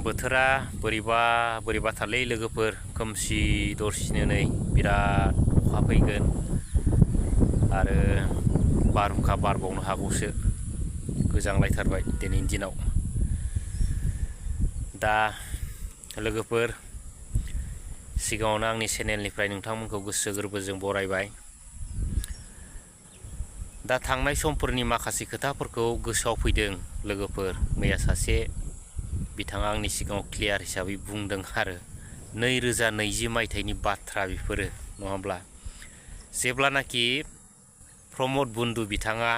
बोथोरा बोरैबा थारलै लोगोफोर खोमसि दरसिनो नै बिराद अखा फैगोन आरो बारहुंखा बारबावनो हागौसो गोजांलायथारबाय दिनैनि दिनाव। दा लोगोफोर सिगाङावनो आंनि चेनेलनिफ्राय नोंथांमोनखौ गोसो गोरबोजों बरायबाय। दा थांनाय समफोरनि माखासे खोथाफोरखौ गोसोआव फैदों लोगोफोर। मैया सासे बिथाङा आंनि सिगाङाव क्लियार हिसाबै बुंदों आरो 2020 मायथाइनि बाथ्रा बेफोरो नङा होमब्ला, जेब्लानाखि प्रमद बन्दु बिथाङा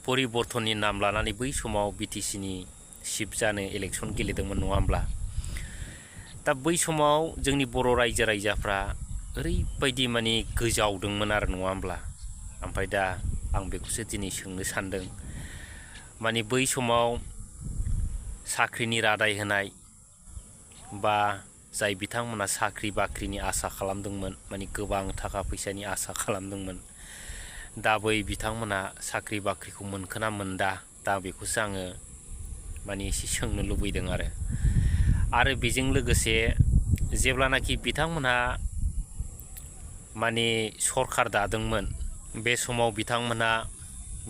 परिबर्तननि नाम लानानै बै समाव बिटिसिनि चिफ जानो इलेक्सन गेलेदोंमोन नङा होमब्ला। दा बै समाव जोंनि बर' रायजो राजाफ्रा ओरैबायदि माने गोजावदोंमोन आरो नङा होमब्ला। ओमफ्राय दा आं बेखौसो दिनै सोंनो सानदों, माने बै समाव साख्रिनि रादाय होनाय बा जाय बिथांमोना साख्रि बाख्रिनि आसा खालामदोंमोन, माने गोबां थाखा फैसानि आसा खालामदोंमोन, दा बै बिथांमोना साख्रि बाख्रिखौ मोनखोना मोनदा, दा बेखौसो आङो माने एसे सोंनो लुबैदों आरो बेजों लोगोसे जेब्लानाखि बिथांमोनहा माने सरखार दादोंमोन, बे समाव बिथांमोनहा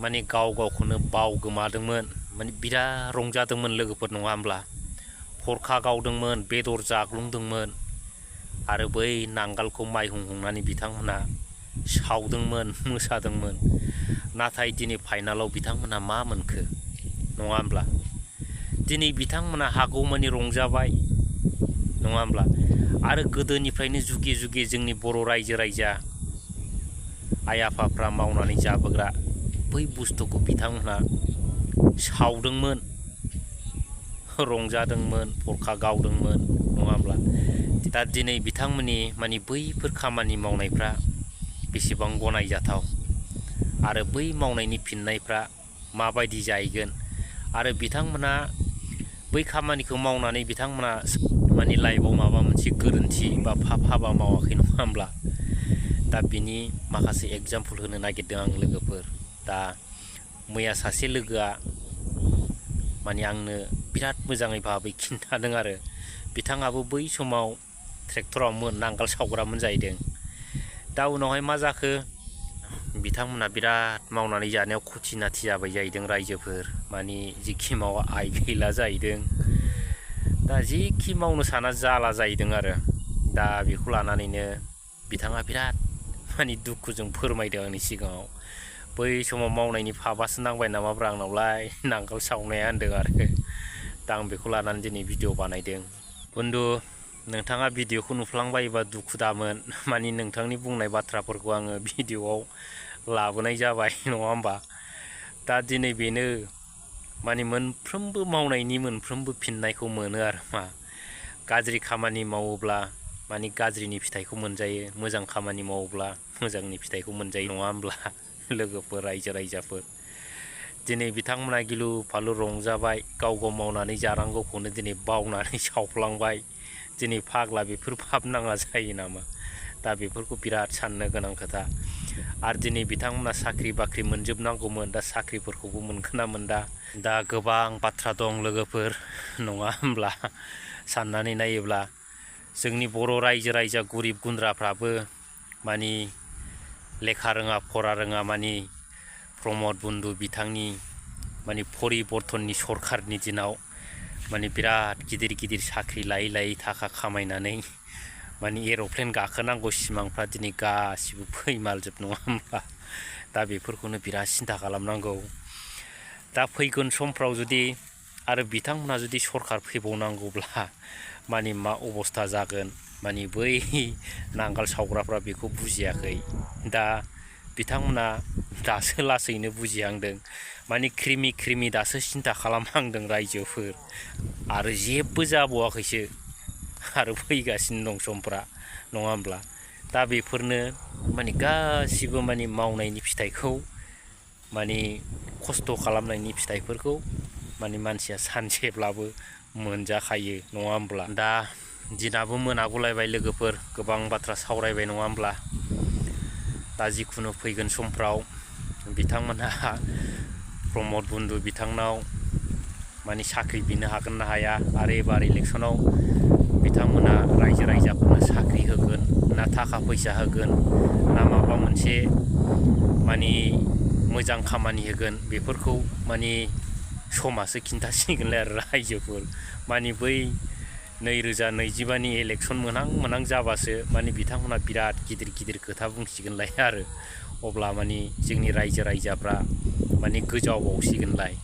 माने गावखौनो बावगोमादोंमोन, माने बिराद रंजादोंमोन लोगोफोर नङा होमब्ला। हरखा गावदोंमोन, बेदर जाग्लुंदोंमोन आरो बै नांगालखौ माइहुं हुंनानै बिथांमोनहा सावदोंमोन, मोसादोंमोन। नाथाय दिनै फाइनालाव बिथांमोनहा मा मोनखो नङा होमब्ला। दिनै बिथांमोना हागौमानि रंजाबाय नङा होमब्ला। आरो गोदोनिफ्रायनो जुगे जुगे जोंनि बर' रायजो राजा आइ आफाफ्रा मावनानै जाबोग्रा बै बुस्थुखौ बिथांमोनहा सावदोंमोन, रंजादोंमोन, हरखा गावदोंमोन नङा होमब्ला। दा दिनै बिथांमोननि माने बैफोर खामानि मावनायफ्रा बेसेबां गनायजाथाव आरो बै मावनायनि फिननायफ्रा माबायदि जाहैगोन, आरो बिथांमोना बै खामानिखौ मावनानै बिथांमोना माने लाइफआव माबा मोनसे गोरोन्थि बा पाप हाबा मावाखै नङा होमब्ला। दा बिनि माखासे एगजामपोल होनो नागिरदों आं लोगोफोर। दा मैया सासे लोगोआ माने आंनो बिराद मोजाङै भाबै खिन्थादों आरो बिथाङाबो बै समाव ट्रेक्टरावमोन, नांगाल सावग्रामोन जाहैदों। दा उनावहाय मा जाखो, बिथांमोना बिराद मावनानै जानायाव खथि नाथि जाबाय जाहैदों रायजोफोर, माने जिखि मावा आय गैला जाहैदों। दा जिखि मावनो साना जाला जाहैदों आरो। दा बेखौ लानानैनो बिथाङा बिराद माने दुखुजों फोरमायदों आंनि सिगाङाव। बै समाव मावनायनि फाबासो नांबाय नामाब्रा आंनावलाय नांगोल सावनाया होनदों आरो। दा आं बेखौ लानानै दिनै भिडिअ बानायदों। बन्दु नोंथाङा भिडिअखौ नुफ्लांबायोबा दुखु दामोन, माने नोंथांनि बुंनाय बाथ्राफोरखौ आङो भिडिअआव लाबोनाय जाबाय नङा होमबा। दा दिनै बेनो माने मोनफ्रोमबो मावनायनि मोनफ्रोमबो फिननायखौ मोनो आरो मा। गाज्रि खामानि मावोब्ला माने गाज्रिनि फिथाइखौ मोनजायो, मोजां खामानि मावोब्ला मोजांनि फिथाइखौ मोनजायो नङा होमब्ला लोगोफोर, रायजो राजाफोर। दिनै बिथांमोना गिलु फालु रंजाबाय, गाव मावनानै जानांगौखौनो दिनै बावनानै सावफ्लांबाय। दिनै फाग्ला बेफोर पाप नाङा जायो नामा। दा बेफोरखौ बिराद साननो गोनां खोथा। आरो दिनै बिथांमोना साख्रि बाख्रि मोनजोबनांगौमोन, दा साख्रिफोरखौबो मोनखोना मोनदा। दा गोबां बाथ्रा दं लोगोफोर नङा होमब्ला। साननानै नायोब्ला जोंनि बर' रायजो राजा गरिब गुन्द्राफ्राबो माने लेखा रोङा फरा रोङा, माने प्रमद बन्दु बिथांनि माने परिबर्तननि सरखारनि दिनाव माने बिराद गिदिर गिदिर साख्रि लायै लायै थाखा खामायनानै माने एर'प्लेन गाखोनांगौ सिमांफ्रा दिनै गासिबो फैमालजोब नङा होमबा। दा बेफोरखौनो बिराद सिन्था खालामनांगौ। दा फैगोन समफ्राव जुदि आरो बिथांमोनहा जुदि सरखार फैबावनांगौब्ला माने मा अबस्था जागोन, माने बै नांगाल सावग्राफ्रा बेखौ बुजियाखै। दा बिथांमोना दासो लासैनो बुजिहांदों, माने क्रिमि दासो सिन्था खालामहांदों रायजोफोर। आरो जेबो जाबावाखैसो, आरो फैगासिनो दं समफ्रा नङा होमब्ला। दा बेफोरनो माने गासिबो माने मावनायनि फिथाइखौ, माने खस्थ' खालामनायनि फिथाइफोरखौ माने मानसिया सानसेब्लाबो मोनजाखायो नङा होमब्ला। दा दिनाबो मोनागुलायबाय लोगोफोर, गोबां बाथ्रा सावरायबाय नङा होमब्ला। दा जिखुनु फैगोन समफ्राव बिथांमोनहा प्रमद बन्दु बिथांनाव माने साख्रि बिनो हागोन ना हाया आरो एबार इलेक्सनाव बिथांमोना रायजो राजाफोरनो साख्रि होगोन ना थाखा फैसा होगोन ना माबा मोनसे माने मोजां खामानि होगोन बेफोरखौ माने समासो खिन्थासिगोनलाय आरो रायजोफोर माने बै 2025नि इलेक्सन मोनहां जाबासो माने बिथांमोना बिराद गिदिर खोथा बुंसिगोनलाय आरो अब्ला माने जोंनि रायजो राजाफ्रा माने गोजावबावसिगोनलाय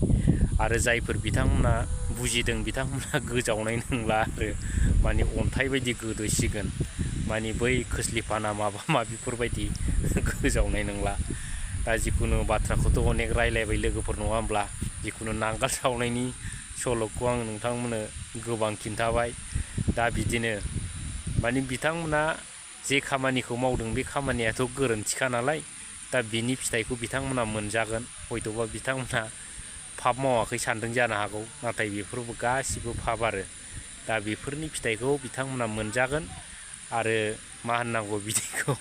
आरो जायफोर बिथांमोना बुजिदों बिथांमोना गोजावनाय नंला आरो माने अन्थाइ बायदि गोदोसिगोन माने बै खोस्लिफाना माबा माबिफोरबायदि गोजावनाय नंला दा जिखुनु बाथ्राखौथ' अनेक रायलायबाय लोगोफोर नङा होमब्ला जिखुनु नांगाल जावनायनि सल'खौ आं नोंथांमोननो गोबां खिन्थाबाय दा बिदिनो माने बिथांमोना जे खामानिखौ मावदों बे खामानियाथ' गोरोन्थिखा नालाय दा बिनि फिथाइखौ बिथांमोना मोनजागोन हयथ'बा बिथांमोना फाप मावाखै सानदों जानो हागौ नाथाय बेफोरबो गासिबो फाप आरो दा बेफोरनि फिथाइखौ बिथांमोना मोनजागोन आरो मा होननांगौ बिदिखौ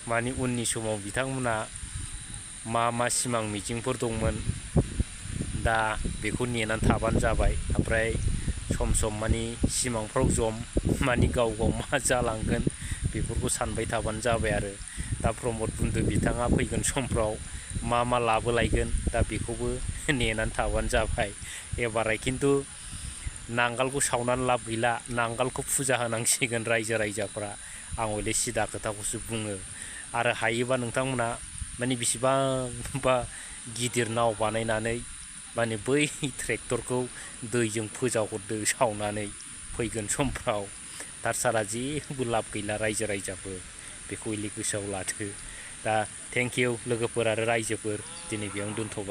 माने उननि समाव बिथांमोना मा सिमां मिजिंफोर दंमोन दा बेखौ नेनानै थाबानो जाबाय ओमफ्राय सम माने सिमांफ्राव माने गाव मा जालांगोन बेफोरखौ सानबाय थाबानो जाबाय आरो दा प्रमद बुन्दु बिथाङा फैगोन समफ्राव मा लाबोलायगोन दा बेखौबो नेनानै थाबानो जाबाय एबाराय खिन्थु नांगालखौ सावनानै लाब गैला नांगालखौ फुजा होनांसिगोन रायजो राजाफ्रा आं हले सिदा खोथाखौसो बुङो आरो हायोबा नोंथांमोना माने बेसेबांबा गिदिर नाव बानायनानै माने बै ट्रेक्टरखौ दैजों फोजावहरदो सावनानै फैगोन समफ्राव दारसारा जेबो लाब गैला रायजो राजाफोर बेखौ गोसोआव लादो दा थेंक इउ लोगोफोर आरो रायजोफोर दिनै बेयावनो दोनथ'बाय।